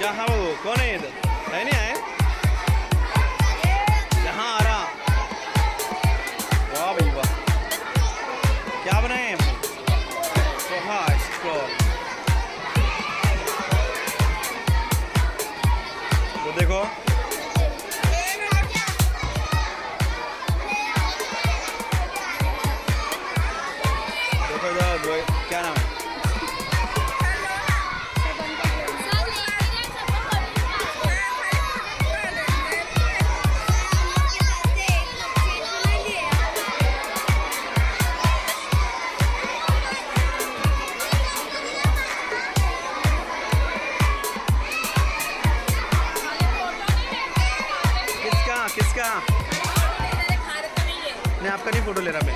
कहाँ वो कौन है इधर? है नहीं आए? यहाँ आ रहा। वाह भाई वाह, क्या बनाए हैं? पोहा स्क्रॉल। वो देखो, देखो इधर क्या नाम है? किसका? नहीं, आपका नहीं फोटो ले रहा मैं।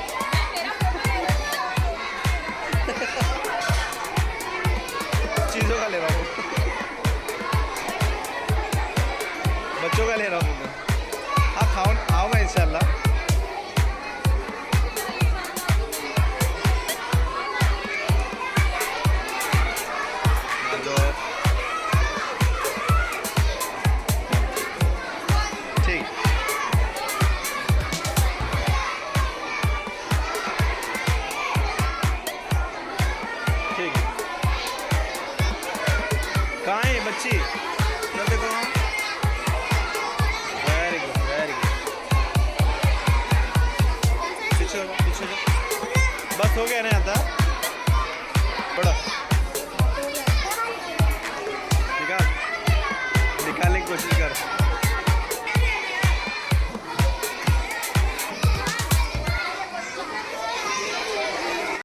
चीज़ों का ले रहा हूँ, बच्चों का ले रहा हूँ। आप खाओ, आओगे इंशाल्लाह। ठीक, ठीक है। कहाँ है ये बच्ची? क्या देखो, वेरी गुड वेरी गुड। पीछे पीछे बस हो गया ना।